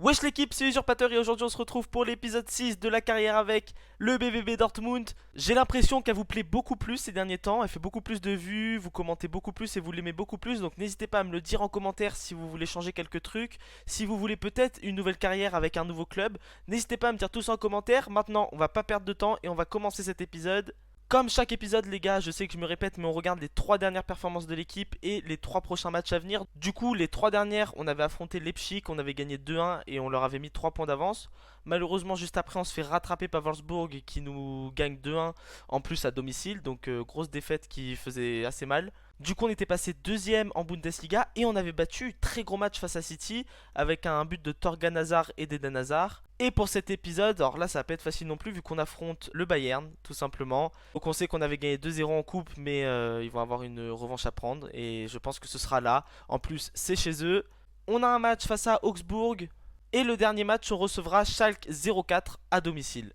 Wesh l'équipe, c'est Usurpateur et aujourd'hui on se retrouve pour l'épisode 6 de la carrière avec le BVB Dortmund. J'ai l'impression qu'elle vous plaît beaucoup plus ces derniers temps, elle fait beaucoup plus de vues, vous commentez beaucoup plus et vous l'aimez beaucoup plus. Donc n'hésitez pas à me le dire en commentaire si vous voulez changer quelques trucs, si vous voulez peut-être une nouvelle carrière avec un nouveau club. N'hésitez pas à me dire tout ça en commentaire. Maintenant on va pas perdre de temps et on va commencer cet épisode. Comme chaque épisode les gars, je sais que je me répète mais on regarde les 3 dernières performances de l'équipe et les 3 prochains matchs à venir. Du coup les 3 dernières on avait affronté Leipzig, on avait gagné 2-1 et on leur avait mis 3 points d'avance. Malheureusement juste après on se fait rattraper par Wolfsburg qui nous gagne 2-1 en plus à domicile. Donc grosse défaite qui faisait assez mal. Du coup on était passé deuxième en Bundesliga et on avait battu très gros match face à City avec un but de Torgan Hazard et d'Eden Hazard. Et pour cet épisode, alors là ça va pas être facile non plus vu qu'on affronte le Bayern tout simplement. Donc on sait qu'on avait gagné 2-0 en coupe mais ils vont avoir une revanche à prendre et je pense que ce sera là. En plus c'est chez eux. On a un match face à Augsbourg et le dernier match on recevra Schalke 04 à domicile.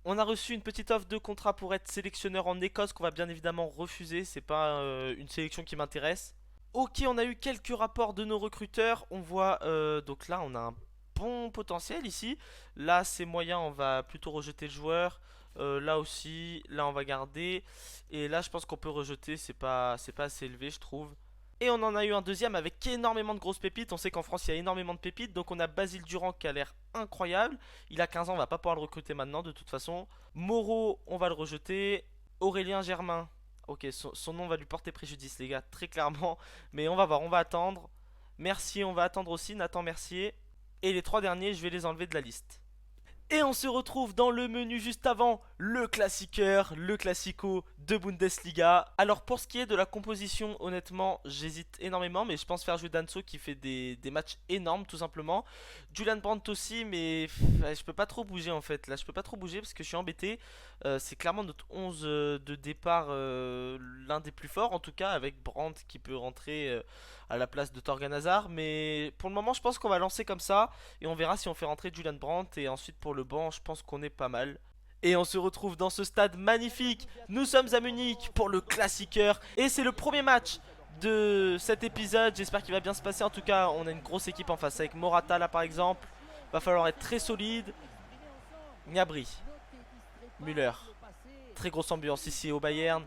On a reçu une petite offre de contrat pour être sélectionneur en Écosse qu'on va bien évidemment refuser, c'est pas une sélection qui m'intéresse. Ok, on a eu quelques rapports de nos recruteurs, on voit donc là on a un bon potentiel ici. Là c'est moyen, on va plutôt rejeter le joueur. Là aussi, là on va garder. Et là je pense qu'on peut rejeter, c'est pas assez élevé je trouve. Et on en a eu un deuxième avec énormément de grosses pépites. On sait qu'en France il y a énormément de pépites. Donc on a Basile Durand qui a l'air incroyable. Il a 15 ans, on va pas pouvoir le recruter maintenant de toute façon. Moreau, on va le rejeter. Aurélien Germain, ok, son nom va lui porter préjudice les gars, très clairement. Mais on va voir, on va attendre. Mercier, on va attendre aussi, Nathan Mercier. Et les 3 derniers, je vais les enlever de la liste. Et on se retrouve dans le menu juste avant le classiqueur, le classico de Bundesliga. Alors pour ce qui est de la composition, honnêtement, j'hésite énormément, mais je pense faire jouer Danso qui fait des matchs énormes tout simplement. Julian Brandt aussi, mais je peux pas trop bouger en fait. Là, je peux pas trop bouger parce que je suis embêté. C'est clairement notre 11 de départ, l'un des plus forts en tout cas, avec Brandt qui peut rentrer à la place de Torgan Hazard. Mais pour le moment, je pense qu'on va lancer comme ça. Et on verra si on fait rentrer Julian Brandt. Et ensuite pour le banc, je pense qu'on est pas mal. Et on se retrouve dans ce stade magnifique. Nous sommes à Munich pour le classiqueur. Et c'est le premier match de cet épisode. J'espère qu'il va bien se passer. En tout cas, on a une grosse équipe en face avec Morata là par exemple. Va falloir être très solide. Gnabry, Müller. Très grosse ambiance ici au Bayern.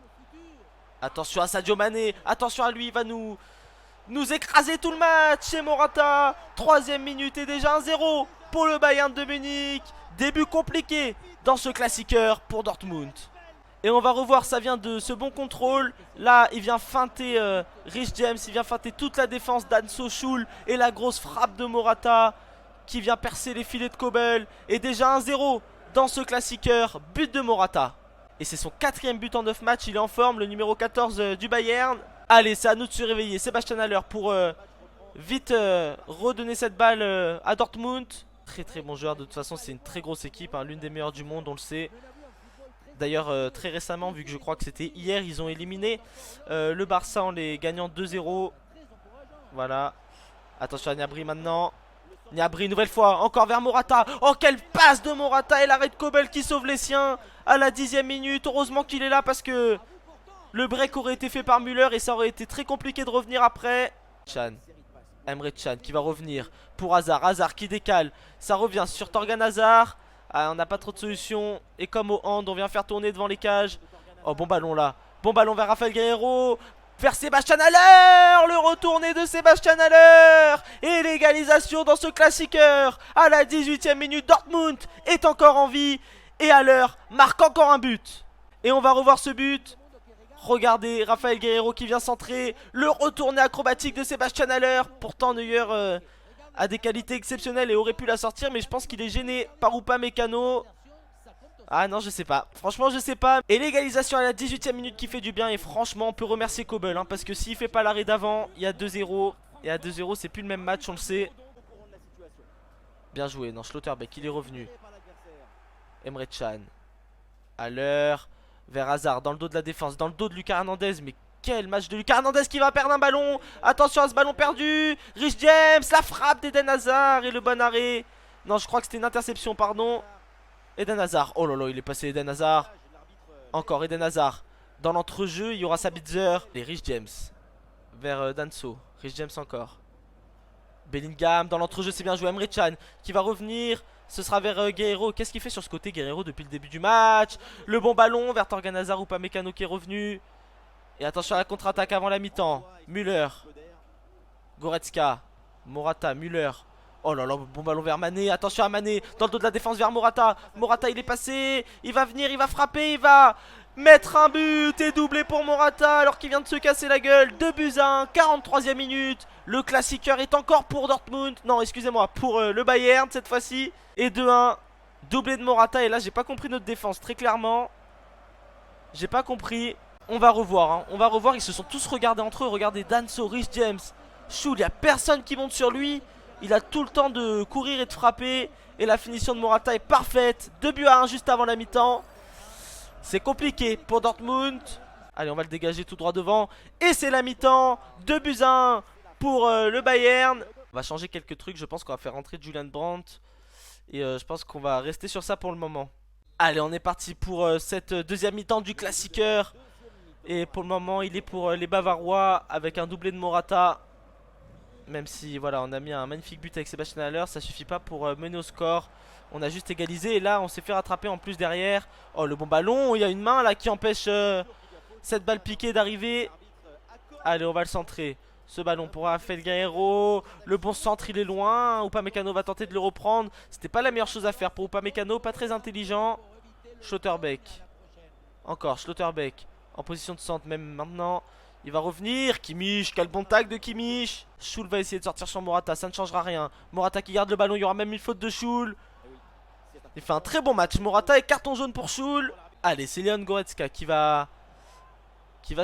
Attention à Sadio Mané. Attention à lui, il va nous écraser tout le match chez Morata. Troisième minute et déjà 1-0 pour le Bayern de Munich. Début compliqué dans ce classiqueur pour Dortmund. Et on va revoir, ça vient de ce bon contrôle. Là, il vient feinter Rich James, il vient feinter toute la défense d'Anso Schul. Et la grosse frappe de Morata qui vient percer les filets de Kobel. Et déjà 1-0 dans ce classiqueur, but de Morata. Et c'est son 4ème but en 9 matchs, il est en forme, le numéro 14 du Bayern. Allez, c'est à nous de se réveiller. Sébastien Haller pour vite redonner cette balle à Dortmund. Très très bon joueur, de toute façon c'est une très grosse équipe, hein, l'une des meilleures du monde, on le sait. D'ailleurs très récemment, vu que je crois que c'était hier, ils ont éliminé le Barça en les gagnant 2-0. Voilà. Attention à Gnabry maintenant. Gnabry une nouvelle fois, encore vers Morata. Oh quelle passe de Morata et l'arrêt de Kobel qui sauve les siens à la 10ème minute. Heureusement qu'il est là parce que le break aurait été fait par Müller et ça aurait été très compliqué de revenir après. Chan, Emre Can qui va revenir pour Hazard. Hazard qui décale. Ça revient sur Torgan Hazard. Ah, on n'a pas trop de solutions. Et comme au hand, on vient faire tourner devant les cages. Oh, bon ballon là. Bon ballon vers Rafael Guerreiro. Vers Sébastien Haller. Le retourné de Sébastien Haller. Et l'égalisation dans ce classiqueur. À la 18ème minute, Dortmund est encore en vie. Et Haller marque encore un but. Et on va revoir ce but. Regardez, Rafael Guerreiro qui vient centrer. Le retourné acrobatique de Sébastien Haller. Pourtant Neuer a des qualités exceptionnelles et aurait pu la sortir. Mais je pense qu'il est gêné par Upamecano. Ah non, je sais pas. Franchement, je sais pas. Et l'égalisation à la 18ème minute qui fait du bien. Et franchement, on peut remercier Kobel. Hein, parce que s'il fait pas l'arrêt d'avant, il y a 2-0. Et à 2-0, c'est plus le même match, on le sait. Bien joué. Non, Schlotterbeck, il est revenu. Emre Can. À l'heure. Vers Hazard, dans le dos de la défense, dans le dos de Lucas Hernandez. Mais quel match de Lucas Hernandez qui va perdre un ballon. Attention à ce ballon perdu. Rich James, la frappe d'Eden Hazard et le bon arrêt. Non, je crois que c'était une interception, pardon. Eden Hazard, oh là là, il est passé Eden Hazard. Encore Eden Hazard. Dans l'entrejeu, il y aura Sabitzer et Rich James. Vers Danso, Rich James encore. Bellingham dans l'entrejeu, c'est bien joué. Emre Can qui va revenir. Ce sera vers Guerreiro. Qu'est-ce qu'il fait sur ce côté Guerreiro depuis le début du match? Le bon ballon vers Torgan Hazard ou Upamecano qui est revenu. Et attention à la contre-attaque avant la mi-temps. Müller, Goretzka, Morata, Müller. Oh là là, bon ballon vers Mané. Attention à Mané dans le dos de la défense vers Morata. Morata il est passé. Il va venir, il va frapper, il va mettre un but et doubler pour Morata alors qu'il vient de se casser la gueule. 2-1, 43e minute. Le classiqueur est encore pour Dortmund. Non, excusez-moi, pour le Bayern cette fois-ci. Et 2-1, doublé de Morata. Et là, j'ai pas compris notre défense, très clairement. J'ai pas compris. On va revoir, hein. On va revoir. Ils se sont tous regardés entre eux. Regardez, Danso, Rhys James, Schul. Il n'y a personne qui monte sur lui. Il a tout le temps de courir et de frapper. Et la finition de Morata est parfaite. 2-1 juste avant la mi-temps. C'est compliqué pour Dortmund. Allez, on va le dégager tout droit devant. Et c'est la mi-temps. 2-1 pour le Bayern. On va changer quelques trucs. Je pense qu'on va faire rentrer Julian Brandt. Et je pense qu'on va rester sur ça pour le moment. Allez, on est parti pour cette deuxième mi-temps du classiqueur. Et pour le moment, il est pour les Bavarois avec un doublé de Morata. Même si, voilà, on a mis un magnifique but avec Sébastien Haller. Ça suffit pas pour mener au score. On a juste égalisé et là on s'est fait rattraper en plus derrière. Oh le bon ballon, il y a une main là qui empêche cette balle piquée d'arriver. Allez, on va le centrer. Ce ballon pour Rafael Guerreiro. Le bon centre il est loin. Upamecano va tenter de le reprendre. C'était pas la meilleure chose à faire pour Upamecano. Pas très intelligent. Schlotterbeck. Encore Schlotterbeck. En position de centre même maintenant. Il va revenir. Kimmich, quel bon tag de Kimmich. Schul va essayer de sortir sur Morata. Ça ne changera rien. Morata qui garde le ballon. Il y aura même une faute de Schul. Il fait un très bon match. Morata et carton jaune pour Schul. Allez, c'est Leon Goretzka qui va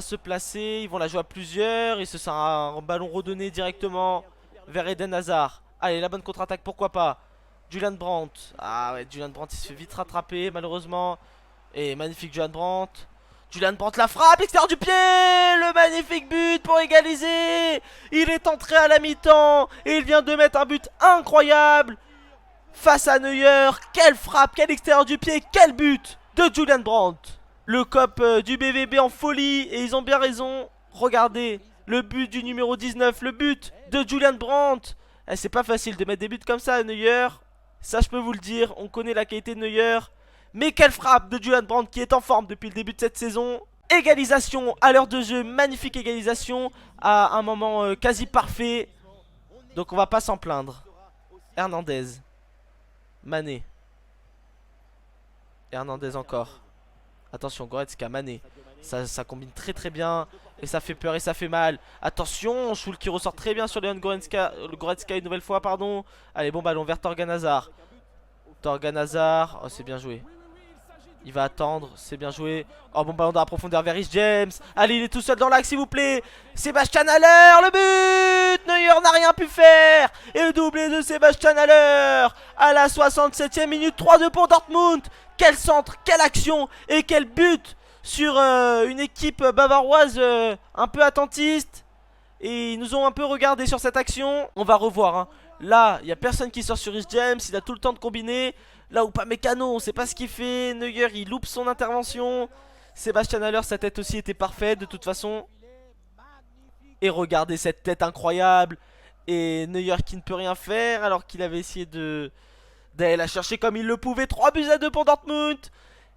se placer. Ils vont la jouer à plusieurs. Et ce sera un ballon redonné directement vers Eden Hazard. Allez, la bonne contre-attaque, pourquoi pas. Julian Brandt. Ah ouais, Julian Brandt il se fait vite rattraper malheureusement. Et magnifique Julian Brandt. Julian Brandt la frappe, extérieur du pied. Le magnifique but pour égaliser. Il est entré à la mi-temps. Et il vient de mettre un but incroyable. Face à Neuer, quelle frappe, quel extérieur du pied, quel but de Julian Brandt. Le cop du BVB en folie et ils ont bien raison. Regardez, le but du numéro 19, le but de Julian Brandt. C'est pas facile de mettre des buts comme ça à Neuer. Ça je peux vous le dire, on connaît la qualité de Neuer. Mais quelle frappe de Julian Brandt qui est en forme depuis le début de cette saison. Égalisation à l'heure de jeu, magnifique égalisation à un moment quasi parfait. Donc on va pas s'en plaindre. Hernandez. Mané. Hernandez encore. Attention, Goretzka, Mané. Ça combine très très bien. Et ça fait peur et ça fait mal. Attention, Schul qui ressort très bien sur Leon Goretzka. Goretzka une nouvelle fois, pardon. Allez, bon ballon vers Torgan Hazard. Torgan Hazard. Oh, c'est bien joué. Il va attendre, c'est bien joué. Oh, bon ballon dans la profondeur vers Rhys James. Allez, il est tout seul dans l'axe s'il vous plaît. Sébastien Haller, le but. Neuer n'a rien pu faire. Et le doublé de Sébastien Haller à la 67e minute. 3-2 pour Dortmund. Quel centre, quelle action et quel but sur une équipe bavaroise un peu attentiste. Et ils nous ont un peu regardé sur cette action. On va revoir, hein. Là, il n'y a personne qui sort sur Rhys James. Il a tout le temps de combiner. Là, Upamecano, on sait pas ce qu'il fait. Neuer, il loupe son intervention. Sébastien Haller, sa tête aussi était parfaite de toute façon. Et regardez cette tête incroyable. Et Neuer qui ne peut rien faire alors qu'il avait essayé d'aller la chercher comme il le pouvait. 3-2 pour Dortmund.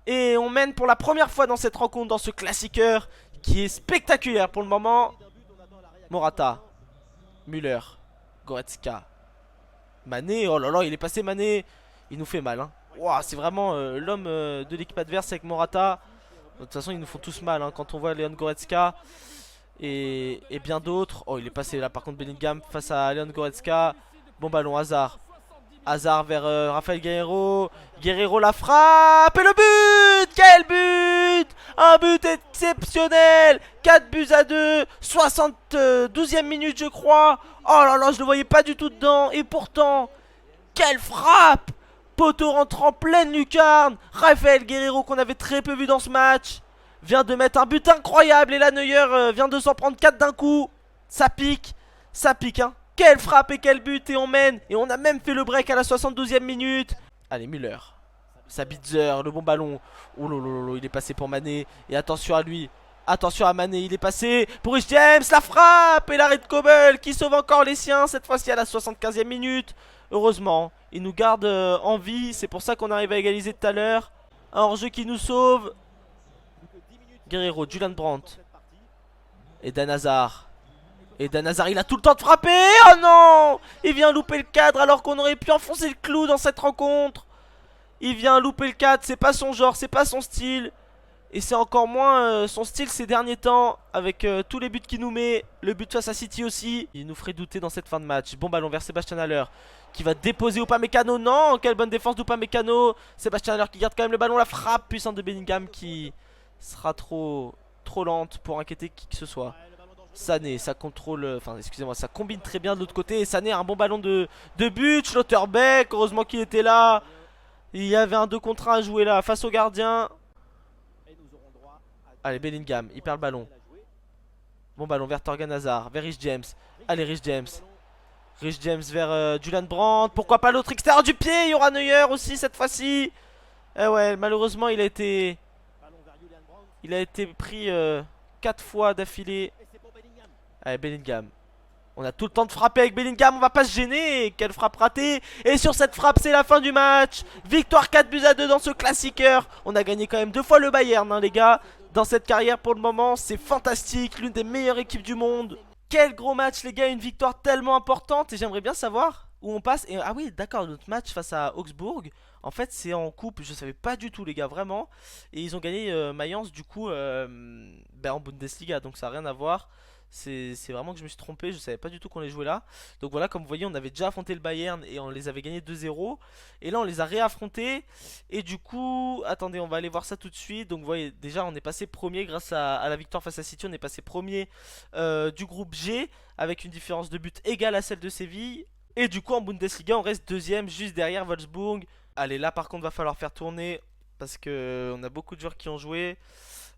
Et on mène pour la première fois dans cette rencontre, dans ce classiqueur qui est spectaculaire pour le moment. Morata, Müller, Goretzka, Mané. Oh là là, il est passé Mané. Il nous fait mal, hein. Wow, c'est vraiment l'homme de l'équipe adverse avec Morata. De toute façon, ils nous font tous mal, hein, quand on voit Leon Goretzka et bien d'autres. Oh, il est passé là par contre Bellingham face à Leon Goretzka. Bon ballon, Hazard. Hazard vers Rafael Guerreiro. Guerreiro la frappe et le but. Quel but! Un but exceptionnel. 4-2. 72e minute je crois. Oh là là, je le voyais pas du tout dedans. Et pourtant, quelle frappe! Poteau rentre en pleine lucarne. Rafael Guerreiro qu'on avait très peu vu dans ce match vient de mettre un but incroyable. Et là Neuer vient de s'en prendre 4 d'un coup. Ça pique hein. Quelle frappe et quel but. Et on mène. Et on a même fait le break à la 72e minute. Allez, Müller. Sabitzer, le bon ballon. Oh lolo, il est passé pour Mané. Et attention à lui. Attention à Mané, il est passé pour Rich James, la frappe et l'arrêt de Kobel qui sauve encore les siens, cette fois-ci à la 75e minute. Heureusement, il nous garde en vie, c'est pour ça qu'on arrive à égaliser tout à l'heure. Un hors-jeu qui nous sauve. Guerrero, Julian Brandt. Et Dan Hazard. Et Dan Hazard, il a tout le temps de frapper. Oh non! Il vient louper le cadre alors qu'on aurait pu enfoncer le clou dans cette rencontre. Il vient louper le cadre, c'est pas son genre, c'est pas son style. Et c'est encore moins son style ces derniers temps. Avec tous les buts qu'il nous met. Le but face à City aussi. Il nous ferait douter dans cette fin de match. Bon ballon vers Sébastien Haller. Qui va déposer Upamecano. Non, quelle bonne défense d'Upamecano. Sébastien Haller qui garde quand même le ballon. La frappe puissante de Bellingham qui sera trop lente pour inquiéter qui que ce soit. Sané, ça contrôle, enfin excusez-moi, ça combine très bien de l'autre côté. Et Sané a un bon ballon de but. Schlotterbeck, heureusement qu'il était là. Il y avait un 2 contre 1 à jouer là face au gardien. Allez, Bellingham, il perd le ballon. Bon ballon vers Torgan Hazard, vers Rich James. Allez, Rich James. Rich James vers Julian Brandt. Pourquoi pas l'autre extérieur du pied? Il y aura Neuer aussi cette fois-ci. Eh ouais, malheureusement, il a été pris 4 fois d'affilée. Allez, Bellingham. On a tout le temps de frapper avec Bellingham, on va pas se gêner. Quelle frappe ratée. Et sur cette frappe, c'est la fin du match. Victoire 4-2 dans ce classiqueur. On a gagné quand même 2 fois le Bayern, hein, les gars. Dans cette carrière pour le moment, c'est fantastique. L'une des meilleures équipes du monde. Quel gros match, les gars. Une victoire tellement importante. Et j'aimerais bien savoir où on passe. Et, ah oui, d'accord, notre match face à Augsbourg. En fait, c'est en coupe. Je savais pas du tout, les gars, vraiment. Et ils ont gagné Mayence, du coup, en Bundesliga. Donc ça n'a rien à voir. C'est vraiment que je me suis trompé, je savais pas du tout qu'on les jouait là. Donc voilà, comme vous voyez, on avait déjà affronté le Bayern et on les avait gagnés 2-0. Et là, on les a réaffrontés. Et du coup, attendez, on va aller voir ça tout de suite. Donc vous voyez, déjà, on est passé premier grâce à la victoire face à City. On est passé premier du groupe G avec une différence de but égale à celle de Séville. Et du coup, en Bundesliga, on reste deuxième juste derrière Wolfsburg. Allez, là, par contre, va falloir faire tourner parce que on a beaucoup de joueurs qui ont joué.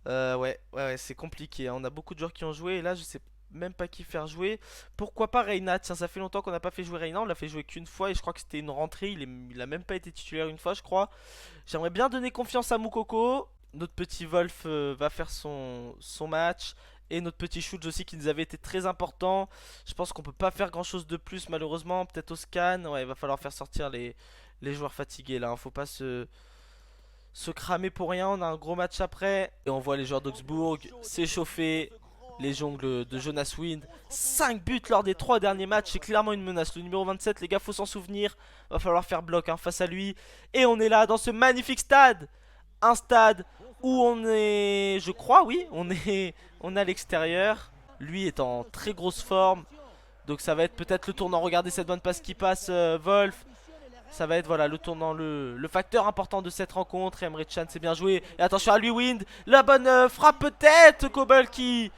Ouais, c'est compliqué, hein. On a beaucoup de joueurs qui ont joué et là je sais même pas qui faire jouer. Pourquoi pas Reina? Tiens, ça fait longtemps qu'on n'a pas fait jouer Reina. On l'a fait jouer qu'une fois et je crois que c'était une rentrée. Il a même pas été titulaire une fois, je crois. J'aimerais bien donner confiance à Moukoko. Notre petit Wolf va faire son match. Et notre petit Schultz aussi qui nous avait été très important. Je pense qu'on peut pas faire grand chose de plus malheureusement. Peut-être au scan. Ouais, il va falloir faire sortir les joueurs fatigués là, hein. Faut pas se cramer pour rien, on a un gros match après. Et on voit les joueurs d'Augsbourg s'échauffer. Les jongles de Jonas Wind. 5 buts lors des 3 derniers matchs, c'est clairement une menace. Le numéro 27, les gars, faut s'en souvenir. Va falloir faire bloc hein, face à lui. Et on est là dans ce magnifique stade. Un stade où on est, je crois, oui, on est à l'extérieur. Lui est en très grosse forme. Donc ça va être peut-être le tournant. Regardez cette bonne passe qui passe, Wolf. Ça va être voilà le tournant, le facteur important de cette rencontre. Emre Can c'est bien joué. Et attention à lui Wind. La bonne frappe peut-être. Kobel qui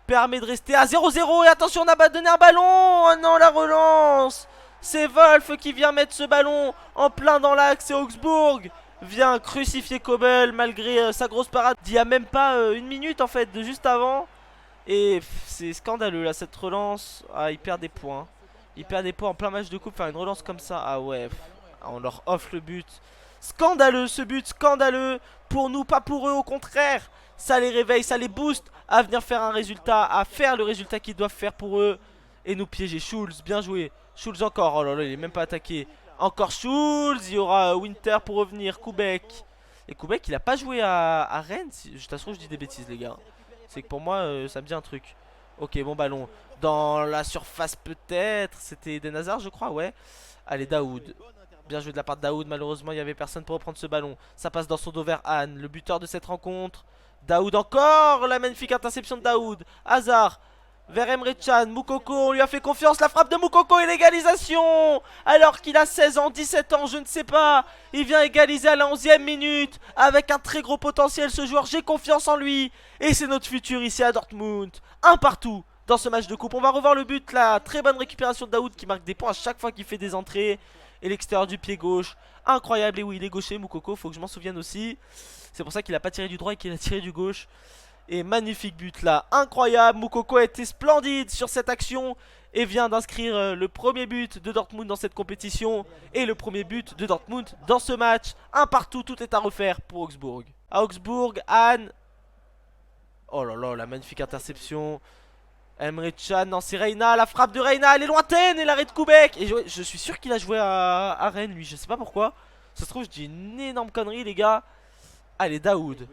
permet de rester à 0-0. Et attention on a donné un ballon. Oh non la relance. C'est Wolf qui vient mettre ce ballon en plein dans l'axe. Et Augsbourg vient crucifier Kobel malgré sa grosse parade d'il y a même pas une minute en fait, de juste avant. Et c'est scandaleux là cette relance. Ah il perd des points. Il perd des points en plein match de coupe, faire une relance comme ça. Ah ouais, on leur offre le but. Scandaleux ce but, scandaleux. Pour nous, pas pour eux, au contraire. Ça les réveille, ça les booste à venir faire un résultat, à faire le résultat qu'ils doivent faire pour eux. Et nous piéger. Schulz, bien joué. Schulz encore, oh là là, il est même pas attaqué. Encore Schulz, il y aura Winter pour revenir, Koubek. Et Koubek, il a pas joué à Rennes. De toute façon, je dis des bêtises, les gars. C'est que pour moi, ça me dit un truc. Ok, bon ballon. Dans la surface peut-être. C'était Eden Hazard je crois, ouais. Allez, Daoud. Bien joué de la part de Daoud. Malheureusement, il n'y avait personne pour reprendre ce ballon. Ça passe dans son dos vers Anne, le buteur de cette rencontre. Daoud encore. La magnifique interception de Daoud. Hazard vers Emre Can. Moukoko, on lui a fait confiance. La frappe de Moukoko et l'égalisation. Alors qu'il a 16 ans, 17 ans, je ne sais pas. Il vient égaliser à la 11e minute. Avec un très gros potentiel ce joueur. J'ai confiance en lui. Et c'est notre futur ici à Dortmund. Un partout dans ce match de coupe. On va revoir le but là. Très bonne récupération de Daoud qui marque des points à chaque fois qu'il fait des entrées. Et l'extérieur du pied gauche. Incroyable. Et oui, il est gaucher, Moukoko. Faut que je m'en souvienne aussi. C'est pour ça qu'il a pas tiré du droit et qu'il a tiré du gauche. Et magnifique but là. Incroyable. Moukoko a été splendide sur cette action. Et vient d'inscrire le premier but de Dortmund dans cette compétition. Et le premier but de Dortmund dans ce match. Un partout. Tout est à refaire pour Augsbourg. À Augsbourg, Anne Oh là là, la magnifique interception. Emre Can, non c'est Reina, la frappe de Reina, elle est lointaine et l'arrêt de Koubek. Et je suis sûr qu'il a joué à Rennes lui, je sais pas pourquoi. Ça se trouve je dis une énorme connerie les gars. Allez Daoud,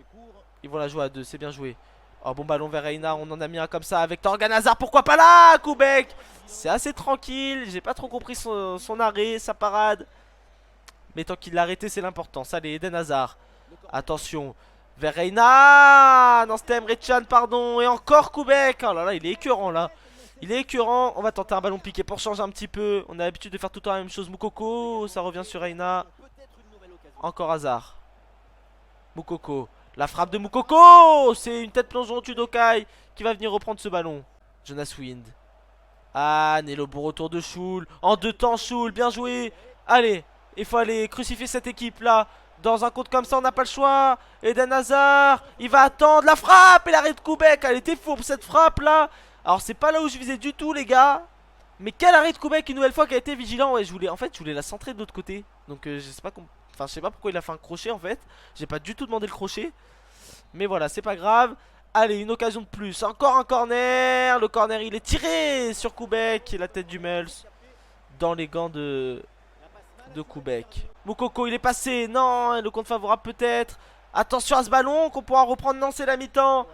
ils vont la jouer à deux, c'est bien joué. Oh bon ballon vers Reina, on en a mis un comme ça avec Torgan Hazard, pourquoi pas là Koubek. C'est assez tranquille, j'ai pas trop compris son arrêt, sa parade. Mais tant qu'il l'a arrêté c'est l'important, allez Eden Hazard. Attention, vers Reina. Non c'était Emre Can pardon. Et encore Koubek. Oh là là il est écœurant là. Il est écœurant. On va tenter un ballon piqué pour changer un petit peu. On a l'habitude de faire tout le temps la même chose. Moukoko, ça revient sur Reina. Encore Hazard. Moukoko. La frappe de Moukoko. C'est une tête plongeante Udokai qui va venir reprendre ce ballon. Jonas Wind. Ah Nelo, bon retour de Schul. En deux temps Schul, bien joué. Allez, il faut aller crucifier cette équipe là. Dans un compte comme ça on n'a pas le choix. Eden Hazard, il va attendre la frappe. Et l'arrêt de Koubek, elle était fourbe cette frappe là. Alors c'est pas là où je visais du tout les gars. Mais quel arrêt de Koubek une nouvelle fois qui a été vigilant. Ouais, en fait je voulais la centrer de l'autre côté. Donc je sais pas enfin je sais pas pourquoi il a fait un crochet en fait. J'ai pas du tout demandé le crochet. Mais voilà c'est pas grave. Allez une occasion de plus. Encore un corner. Le corner il est tiré sur Koubek. Et la tête du Mels dans les gants de Koubek. Moukoko il est passé. Non le compte favorable peut-être. Attention à ce ballon qu'on pourra reprendre. Non c'est la mi-temps.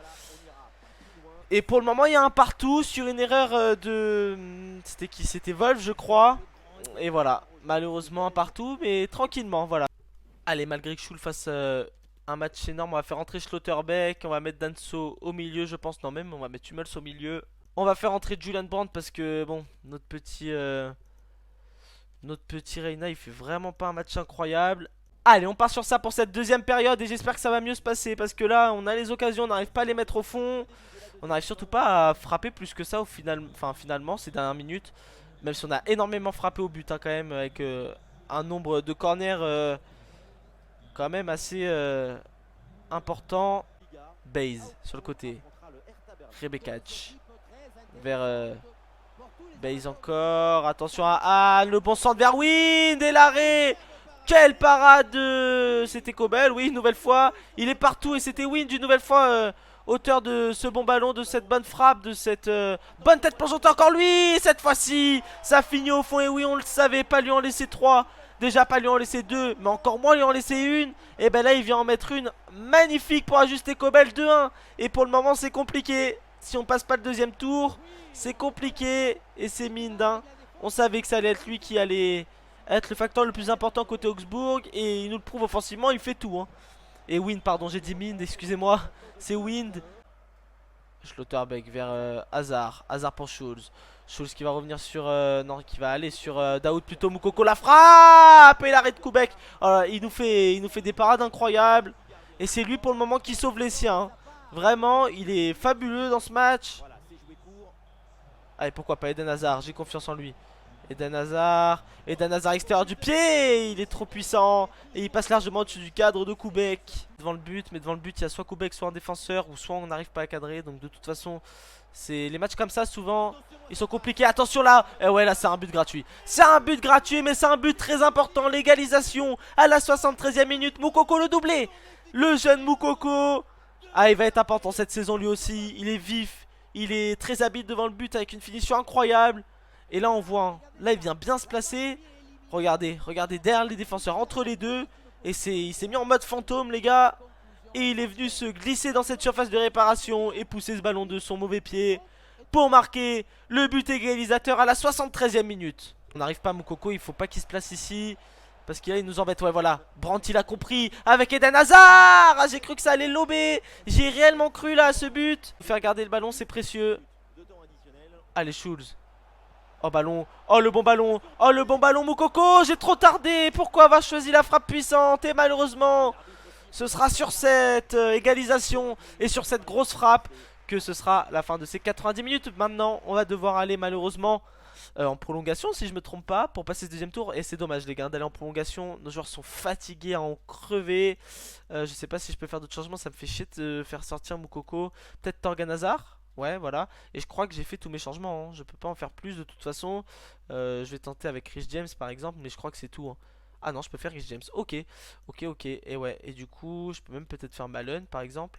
Et pour le moment il y a un partout sur une erreur de... C'était qui? C'était Wolf je crois. Et voilà malheureusement un partout. Mais tranquillement voilà. Allez malgré que Schul fasse un match énorme, on va faire entrer Schlotterbeck. On va mettre Danso au milieu je pense. Non même on va mettre Hummels au milieu. On va faire entrer Julian Brandt parce que bon notre petit Reina il fait vraiment pas un match incroyable. Allez on part sur ça pour cette deuxième période. Et j'espère que ça va mieux se passer. Parce que là on a les occasions, on n'arrive pas à les mettre au fond. On n'arrive surtout pas à frapper plus que ça au final. Enfin finalement ces dernières minutes. Même si on a énormément frappé au but hein, quand même. Avec un nombre de corners quand même assez important. Base sur le côté. Rebekach vers Base encore. Attention à Anne. Le bon centre vers Wind. Et l'arrêt. Quelle parade. C'était Kobel. Oui une nouvelle fois. Il est partout et c'était Wind une nouvelle fois auteur de ce bon ballon. De cette bonne frappe. De cette bonne tête plongeante. Encore lui. Cette fois-ci ça finit au fond. Et oui on le savait. Pas lui en laisser 3. Déjà pas lui en laisser 2. Mais encore moins lui en laisser une. Et ben là il vient en mettre une magnifique pour ajuster Kobel 2-1. Et pour le moment c'est compliqué. Si on passe pas le deuxième tour c'est compliqué. Et c'est Mind hein. On savait que ça allait être lui qui allait être le facteur le plus important côté Augsbourg. Et il nous le prouve offensivement. Il fait tout hein. Et Wind pardon j'ai dit Mind excusez-moi. C'est Wind. Schlotterbeck vers Hazard. Hazard pour Schulz. Schulz qui va revenir sur... non qui va aller sur Daoud plutôt. Moukoko la frappe. Et l'arrêt de Koubek. Oh, il nous fait des parades incroyables. Et c'est lui pour le moment qui sauve les siens hein. Vraiment il est fabuleux dans ce match. Allez pourquoi pas Eden Hazard. J'ai confiance en lui. Eden Hazard extérieur du pied. Il est trop puissant. Et il passe largement au-dessus du cadre de Koubek. Devant le but. Mais devant le but il y a soit Koubek soit un défenseur. Ou soit on n'arrive pas à cadrer. Donc de toute façon c'est les matchs comme ça souvent ils sont compliqués. Attention là. Et ouais là c'est un but gratuit. C'est un but gratuit mais c'est un but très important. L'égalisation à la 73e minute. Moukoko le doublé. Le jeune Moukoko. Ah il va être important cette saison lui aussi. Il est vif. Il est très habile devant le but avec une finition incroyable. Et là on voit hein, là il vient bien se placer. Regardez derrière les défenseurs entre les deux. Et il s'est mis en mode fantôme les gars. Et il est venu se glisser dans cette surface de réparation. Et pousser ce ballon de son mauvais pied pour marquer le but égalisateur à la 73e minute. On n'arrive pas à Moukoko, il faut pas qu'il se place ici. Parce qu'il il nous embête, ouais voilà. Brandt il a compris avec Eden Hazard. Ah, j'ai cru que ça allait lober. J'ai réellement cru là à ce but. Faire garder le ballon c'est précieux. Allez Schulz. Oh ballon, oh le bon ballon. Oh le bon ballon Moukoko. J'ai trop tardé. Pourquoi avoir choisi la frappe puissante? Et malheureusement ce sera sur cette égalisation et sur cette grosse frappe que ce sera la fin de ces 90 minutes. Maintenant on va devoir aller malheureusement en prolongation si je me trompe pas pour passer ce deuxième tour. Et c'est dommage les gars d'aller en prolongation. Nos joueurs sont fatigués à en crever. Je sais pas si je peux faire d'autres changements. Ça me fait chier de faire sortir Moukoko. Peut-être Torgan Hazard. Ouais voilà. Et je crois que j'ai fait tous mes changements hein. Je peux pas en faire plus de toute façon. Je vais tenter avec Rich James par exemple. Mais je crois que c'est tout hein. Ah non je peux faire Rich James. Ok. Et ouais. Et du coup je peux même peut-être faire Malone par exemple.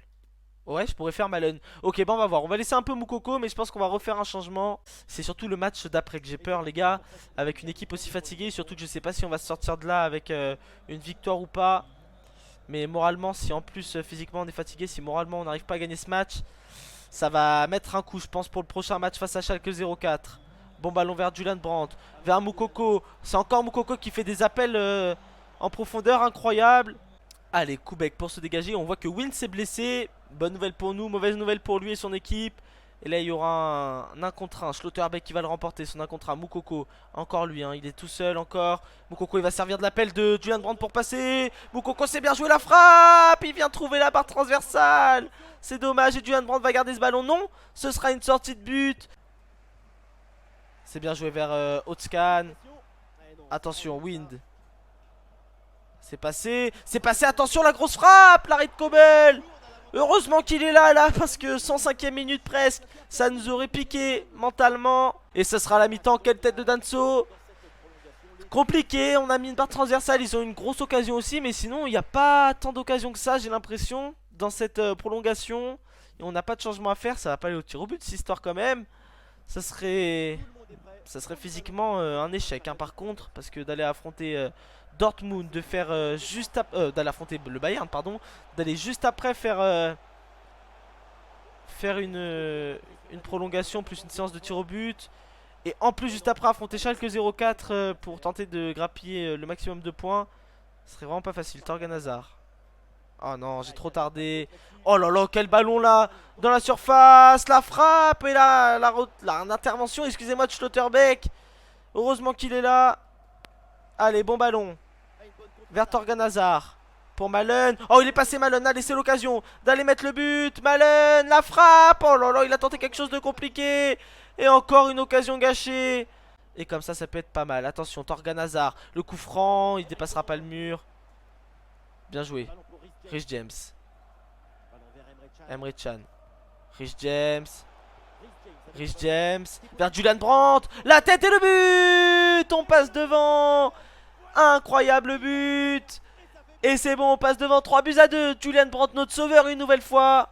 Ouais, je pourrais faire Malen. Ok, bon, on va voir. On va laisser un peu Moukoko, mais je pense qu'on va refaire un changement. C'est surtout le match d'après que j'ai peur, les gars. Avec une équipe aussi fatiguée. Surtout que je sais pas si on va se sortir de là avec une victoire ou pas. Mais moralement, si en plus physiquement on est fatigué, si moralement on n'arrive pas à gagner ce match, ça va mettre un coup, je pense, pour le prochain match face à Schalke 04. Bon ballon vers Julian Brandt, vers Moukoko. C'est encore Moukoko qui fait des appels en profondeur incroyables. Allez, Koubek pour se dégager. On voit que Win s'est blessé. Bonne nouvelle pour nous, mauvaise nouvelle pour lui et son équipe. Et là, il y aura un 1 contre 1. Schlotterbeck qui va le remporter. Son 1 contre 1. Moukoko, encore lui, hein, il est tout seul encore. Moukoko, il va servir de l'appel de Julian Brandt pour passer. Moukoko, c'est bien joué la frappe. Il vient trouver la barre transversale. C'est dommage. Et Julian Brandt va garder ce ballon. Non, ce sera une sortie de but. C'est bien joué vers Otskan. Attention, Wind. C'est passé, attention la grosse frappe, l'arrêt de Kobel. Heureusement qu'il est là, parce que 105e minute presque, ça nous aurait piqué mentalement. Et ce sera la mi-temps, quelle tête de Danso. Compliqué, on a mis une barre transversale, ils ont une grosse occasion aussi, mais sinon il n'y a pas tant d'occasions que ça, j'ai l'impression, dans cette prolongation. Et on n'a pas de changement à faire, ça va pas aller au tir au but, cette histoire quand même. Ça serait physiquement un échec, hein, par contre, parce que d'aller affronter Dortmund, de faire d'aller affronter le Bayern, pardon, d'aller juste après faire une prolongation plus une séance de tir au but, et en plus juste après affronter Schalke 04 pour tenter de grappiller le maximum de points, ce serait vraiment pas facile. Torgan Hazard. Oh non, j'ai trop tardé. Oh là là, quel ballon là. Dans la surface, la frappe et l'intervention, excusez-moi, de Schlotterbeck. Heureusement qu'il est là. Allez, bon ballon. Vers Torgan Hazard. Pour Malen. Oh, il est passé Malen. Allez, c'est l'occasion d'aller mettre le but. Malen, la frappe. Oh là là, il a tenté quelque chose de compliqué. Et encore une occasion gâchée. Et comme ça peut être pas mal. Attention, Torgan Hazard. Le coup franc, il dépassera pas le mur. Bien joué. Rich James. Emre Can. Rich James. Rich James. Vers Julian Brandt. La tête et le but. On passe devant. Incroyable but. Et c'est bon, on passe devant 3-2. Julian Brandt, notre sauveur une nouvelle fois.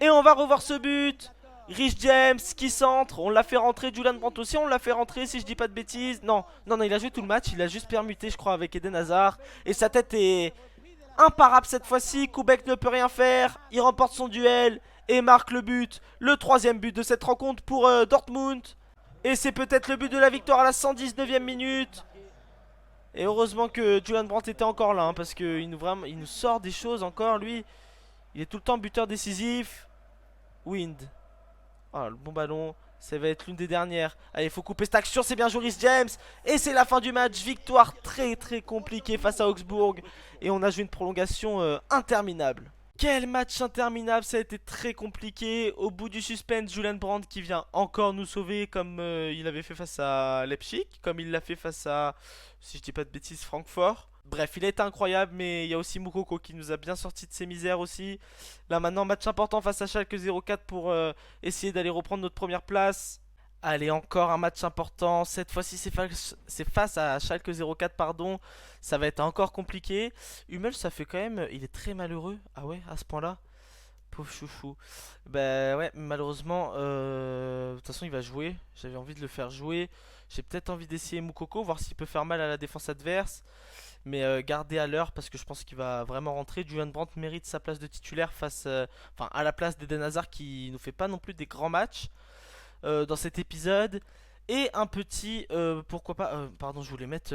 Et on va revoir ce but. Rich James qui centre. On l'a fait rentrer. Julian Brandt aussi, on l'a fait rentrer si je dis pas de bêtises. Non, non, non, il a joué tout le match. Il a juste permuté, je crois, avec Eden Hazard. Et sa tête est imparable cette fois-ci. Koubek ne peut rien faire. Il remporte son duel et marque le but. Le troisième but de cette rencontre pour Dortmund. Et c'est peut-être le but de la victoire à la 119e minute. Et heureusement que Julian Brandt était encore là, hein, parce qu'il nous sort des choses encore, lui. Il est tout le temps buteur décisif. Wind. Ah, le bon ballon. Ça va être l'une des dernières. Allez, il faut couper cette action. C'est bien Joris James. Et c'est la fin du match. Victoire très très compliquée face à Augsbourg. Et on a joué une prolongation interminable. Quel match interminable. Ça a été très compliqué. Au bout du suspense, Julian Brandt qui vient encore nous sauver comme il avait fait face à Leipzig. Comme il l'a fait face à, si je dis pas de bêtises, Francfort. Bref, il a été incroyable, mais il y a aussi Moukoko qui nous a bien sorti de ses misères aussi. Là maintenant, match important face à Schalke 04 pour essayer d'aller reprendre notre première place. Allez, encore un match important. Cette fois-ci, c'est face à Schalke 04, pardon. Ça va être encore compliqué. Hummel, ça fait quand même... Il est très malheureux. Ah ouais, à ce point-là. Pauvre chouchou. Bah ouais, malheureusement, de toute façon, il va jouer. J'avais envie de le faire jouer. J'ai peut-être envie d'essayer Moukoko, voir s'il peut faire mal à la défense adverse. Mais garder à l'heure parce que je pense qu'il va vraiment rentrer. Julian Brandt mérite sa place de titulaire enfin, à la place d'Eden Hazard qui nous fait pas non plus des grands matchs dans cet épisode. Et un petit, pourquoi pas, pardon, je voulais mettre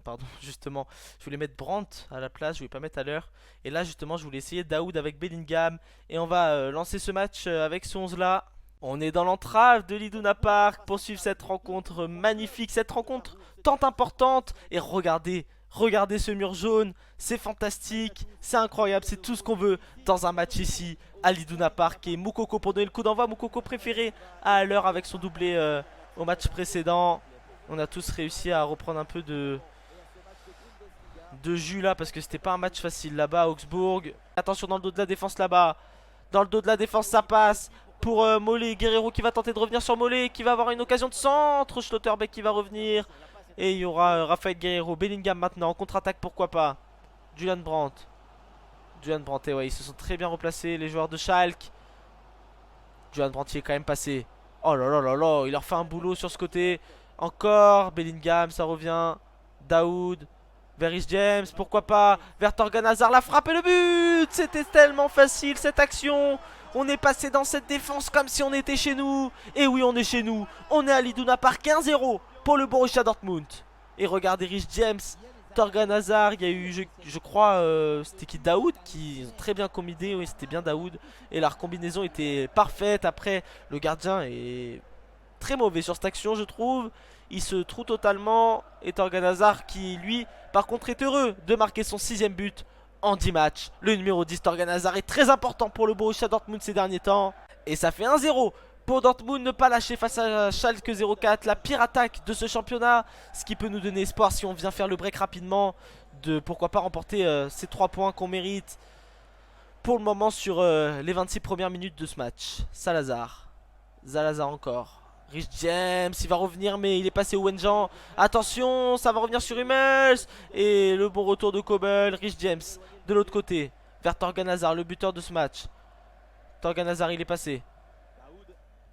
pardon, justement, je voulais mettre Brandt à la place, je voulais pas mettre à l'heure. Et là, justement, je voulais essayer Daoud avec Bellingham. Et on va lancer ce match avec ce 11 là. On est dans l'entrave de l'Iduna Park pour suivre cette rencontre magnifique, cette rencontre tant importante. Et regardez, regardez ce mur jaune, c'est fantastique, c'est incroyable, c'est tout ce qu'on veut dans un match ici à l'Iduna Park. Et Moukoko pour donner le coup d'envoi, Moukoko préféré à l'heure avec son doublé au match précédent. On a tous réussi à reprendre un peu de jus là parce que c'était pas un match facile là-bas à Augsbourg. Attention dans le dos de la défense là-bas, dans le dos de la défense ça passe. Pour Mollet, Guerrero qui va tenter de revenir sur Mollet, qui va avoir une occasion de centre. Schlotterbeck qui va revenir. Et il y aura Raphaël Guerrero, Bellingham maintenant, en contre-attaque pourquoi pas. Julian Brandt. Juan Brandt, ouais, ils se sont très bien replacés, les joueurs de Schalke. Juan Brandt est quand même passé. Oh là là là là, il leur fait un boulot sur ce côté. Encore, Bellingham, ça revient. Daoud, Veris James, pourquoi pas. Vers Torgan Hazard, la frappe et le but. C'était tellement facile cette action. On est passé dans cette défense comme si on était chez nous. Et oui, on est chez nous. On est à l'Iduna Park 1-0 pour le Borussia Dortmund. Et regardez Rich James, Torgan Hazard, il y a eu, je crois, c'était qui, Daoud, qui ont très bien combiné. Oui, c'était bien Daoud. Et leur combinaison était parfaite. Après, le gardien est très mauvais sur cette action, je trouve. Il se trouve totalement. Et Torgan Hazard qui, lui, par contre, est heureux de marquer son 6ème but en 10 matchs. Le numéro 10, Torgan Hazard, est très important pour le Borussia Dortmund ces derniers temps. Et ça fait 1-0 pour Dortmund, ne pas lâcher face à Schalke 04, la pire attaque de ce championnat. Ce qui peut nous donner espoir si on vient faire le break rapidement, de pourquoi pas remporter ces 3 points qu'on mérite pour le moment sur les 26 premières minutes de ce match. Salazar encore. Rich James, il va revenir mais il est passé au Wenjan. Attention, ça va revenir sur Hummels. Et le bon retour de Kobel. Rich James de l'autre côté vers Torgan Hazard, le buteur de ce match. Torgan Hazard, il est passé.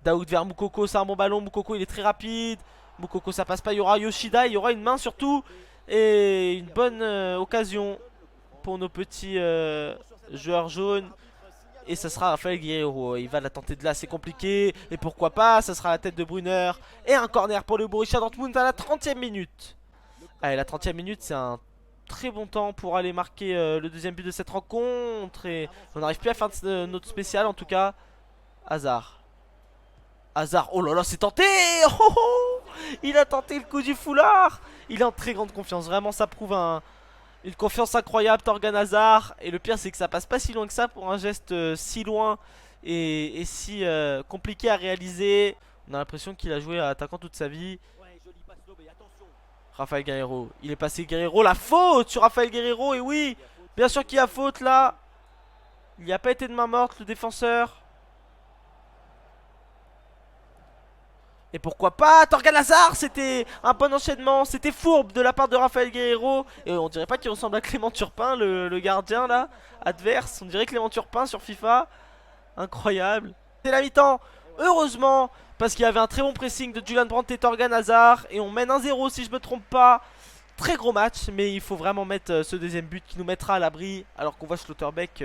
Daoud vers Moukoko, c'est un bon ballon. Moukoko, il est très rapide. Moukoko, ça passe pas. Il y aura Yoshida, il y aura une main surtout. Et une bonne occasion pour nos petits joueurs jaunes. Et ça sera Raphaël Guerreiro. Il va la tenter de là, c'est compliqué. Et pourquoi pas, ça sera la tête de Brunner. Et un corner pour le Borussia Dortmund à la 30e minute. Allez, la 30e minute, c'est un très bon temps pour aller marquer le 2ème but de cette rencontre. Et on n'arrive plus à faire notre spécial en tout cas. Hazard, oh là là, c'est tenté. Oh, oh, il a tenté le coup du foulard. Il est en très grande confiance, vraiment ça prouve une confiance incroyable, Torgan Hazard. Et le pire c'est que ça passe pas si loin que ça pour un geste si loin et si compliqué à réaliser. On a l'impression qu'il a joué à attaquant toute sa vie. Raphaël Guerreiro, il est passé Guerreiro, la faute sur Raphaël Guerreiro. Et oui, bien sûr qu'il y a faute là. Il n'y a pas été de main morte le défenseur. Et pourquoi pas Torgan Hazard, c'était un bon enchaînement. C'était fourbe de la part de Raphaël Guerreiro. Et on dirait pas qu'il ressemble à Clément Turpin, le gardien là, adverse. On dirait Clément Turpin sur FIFA. Incroyable. C'est la mi-temps, heureusement, parce qu'il y avait un très bon pressing de Julian Brandt et Torgan Hazard. Et on mène 1-0 si je me trompe pas. Très gros match, mais il faut vraiment mettre ce 2ème but qui nous mettra à l'abri. Alors qu'on voit Schlotterbeck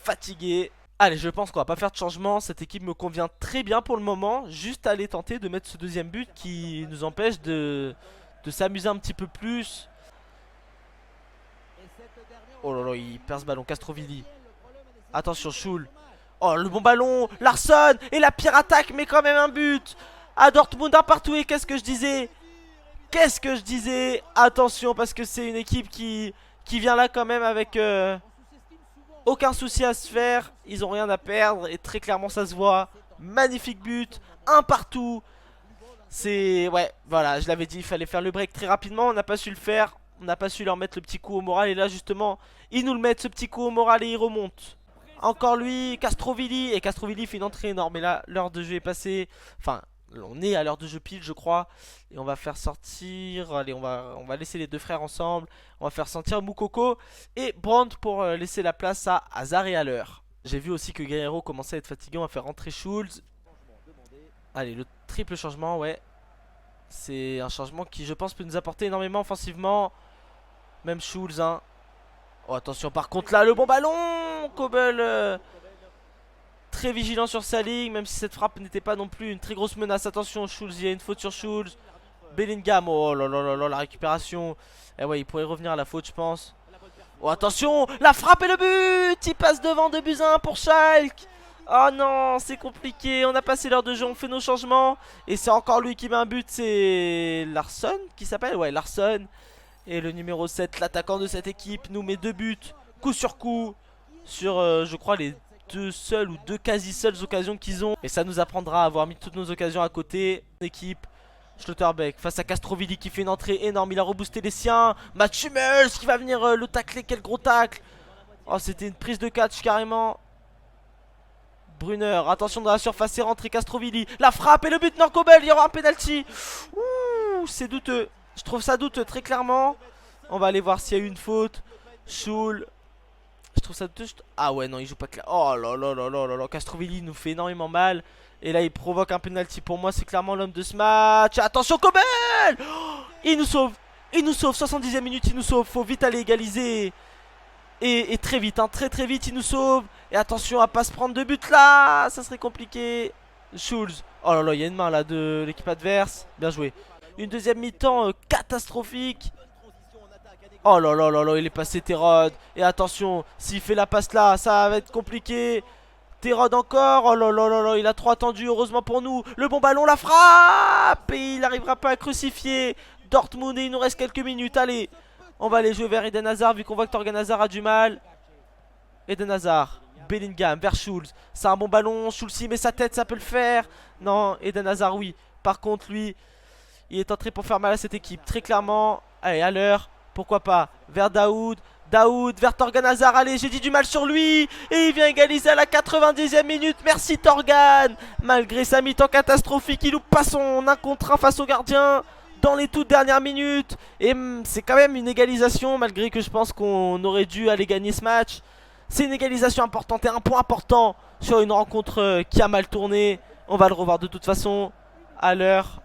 fatigué. Allez, je pense qu'on va pas faire de changement. Cette équipe me convient très bien pour le moment. Juste aller tenter de mettre ce 2ème but qui nous empêche de s'amuser un petit peu plus. Oh là là, il perd ce ballon. Castrovilli. Attention, Schul. Oh, le bon ballon. Larsson. Et la pire attaque, mais quand même un but. À Dortmund, un partout. Et qu'est-ce que je disais? Attention, parce que c'est une équipe qui vient là quand même avec... aucun souci à se faire, ils ont rien à perdre et très clairement ça se voit. Magnifique but, un partout. C'est... ouais, voilà, je l'avais dit, il fallait faire le break très rapidement, on n'a pas su le faire. On n'a pas su leur mettre le petit coup au moral et là justement, ils nous le mettent ce petit coup au moral et ils remontent. Encore lui, Castrovilli, et Castrovilli fait une entrée énorme et là, l'heure de jeu est passée. Enfin, on est à l'heure de jeu pile je crois. Et on va faire sortir, allez on va laisser les deux frères ensemble. On va faire sortir Moukoko et Brandt pour laisser la place à Hazard et Haller. J'ai vu aussi que Guerreiro commençait à être fatigué, on va faire rentrer Schulz. Allez, le triple changement, ouais. C'est un changement qui je pense peut nous apporter énormément offensivement. Même Schulz hein. Oh attention par contre là, le bon ballon. Kobel très vigilant sur sa ligne, même si cette frappe n'était pas non plus une très grosse menace. Attention Schulz, il y a une faute sur Schulz. Bellingham, oh là là là là, la récupération. Et ouais, il pourrait revenir à la faute je pense. Oh attention, la frappe et le but. Il passe devant 2-1 pour Schalke. Oh non, c'est compliqué, on a passé l'heure de jeu, on fait nos changements. Et c'est encore lui qui met un but, c'est Larsson qui s'appelle, ouais Larsson. Et le numéro 7, l'attaquant de cette équipe, nous met 2 buts, coup sur coup. Sur je crois les deux seules ou deux quasi seules occasions qu'ils ont. Et ça nous apprendra à avoir mis toutes nos occasions à côté. Équipe Schlotterbeck face à Castrovilli qui fait une entrée énorme, il a reboosté les siens. Mats Hummels qui va venir le tacler, quel gros tacle. Oh c'était une prise de catch carrément. Brunner, attention dans la surface, c'est rentré Castrovilli. La frappe et le but, non Kobel, il y aura un penalty. Ouh, c'est douteux. Je trouve ça douteux très clairement. On va aller voir s'il y a eu une faute. Schul. Je trouve ça touche. Ah ouais, non, il joue pas clair. Oh là là là là là là. Castrovilli nous fait énormément mal. Et là, il provoque un penalty pour moi. C'est clairement l'homme de ce match. Attention, Kobel. Oh, il nous sauve. Il nous sauve. 70e minute, il nous sauve. Faut vite aller égaliser. Et très vite, hein, très très vite, il nous sauve. Et attention à pas se prendre de but là. Ça serait compliqué. Schulz. Oh là là, il y a une main là de l'équipe adverse. Bien joué. Une deuxième mi-temps catastrophique. Oh là là là là, il est passé Terod. Et attention, s'il fait la passe là, ça va être compliqué. Terod encore. Oh là là là là, il a trop attendu, heureusement pour nous. Le bon ballon, la frappe. Et il n'arrivera pas à crucifier Dortmund. Et il nous reste quelques minutes. Allez, on va aller jouer vers Eden Hazard, vu qu'on voit que Torgan Hazard a du mal. Eden Hazard, Bellingham, vers Schulz. C'est un bon ballon, Schulz y met sa tête, ça peut le faire. Non, Eden Hazard, oui. Par contre, lui, il est entré pour faire mal à cette équipe, très clairement. Allez, à l'heure. Pourquoi pas, vers Daoud, Daoud, vers Torgan Hazard, allez j'ai dit du mal sur lui. Et il vient égaliser à la 90e minute, merci Torgan. Malgré sa mi-temps catastrophique, il loupe pas son 1 contre 1 face au gardien dans les toutes dernières minutes. Et c'est quand même une égalisation, malgré que je pense qu'on aurait dû aller gagner ce match. C'est une égalisation importante et un point important sur une rencontre qui a mal tourné. On va le revoir de toute façon à l'heure.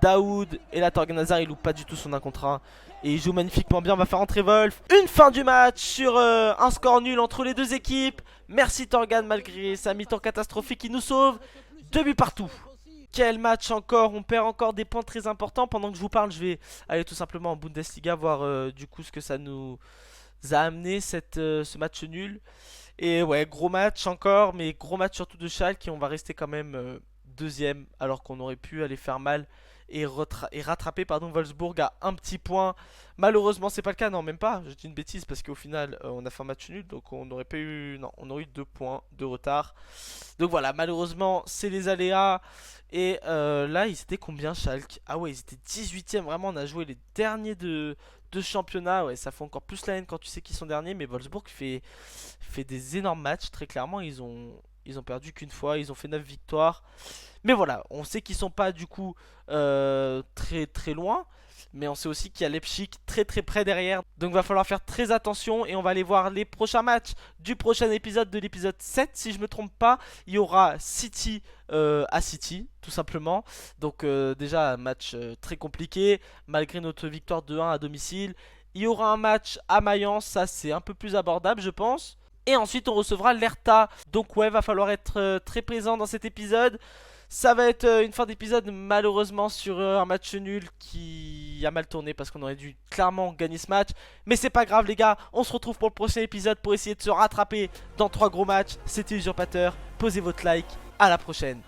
Daoud et là Torgan Hazard, il loupe pas du tout son 1 contre 1. Et il joue magnifiquement bien, on va faire entrer Wolf. Une fin du match sur un score nul entre les deux équipes. Merci Torgan malgré sa mi-temps catastrophique qui nous sauve. 2 buts partout. Quel match encore, on perd encore des points très importants. Pendant que je vous parle, je vais aller tout simplement en Bundesliga voir du coup ce que ça nous a amené ce match nul. Et ouais, gros match encore, mais gros match surtout de Schalke. Et on va rester quand même deuxième alors qu'on aurait pu aller faire mal. Et rattraper Wolfsburg à un petit point. Malheureusement c'est pas le cas, non même pas, je dis une bêtise parce qu'au final on a fait un match nul. Donc on n'aurait pas eu, non on aurait eu 2 points de retard. Donc voilà, malheureusement c'est les aléas. Et là ils étaient combien Schalke? Ah ouais ils étaient 18ème, vraiment on a joué les derniers de championnat. Ouais ça fait encore plus la haine quand tu sais qu'ils sont derniers. Mais Wolfsburg fait des énormes matchs, très clairement ils ont perdu qu'une fois, ils ont fait 9 victoires. Mais voilà, on sait qu'ils sont pas du coup très très loin. Mais on sait aussi qu'il y a Leipzig très très près derrière. Donc va falloir faire très attention. Et on va aller voir les prochains matchs du prochain épisode, de l'épisode 7 si je me trompe pas. Il y aura City à City tout simplement. Donc déjà un match très compliqué malgré notre victoire 2-1 à domicile. Il y aura un match à Mayence, ça c'est un peu plus abordable je pense. Et ensuite on recevra l'Hertha. Donc ouais, va falloir être très présent dans cet épisode. Ça va être une fin d'épisode malheureusement sur un match nul qui a mal tourné parce qu'on aurait dû clairement gagner ce match. Mais c'est pas grave les gars, on se retrouve pour le prochain épisode pour essayer de se rattraper dans 3 gros matchs. C'était Usurpateur, posez votre like, à la prochaine.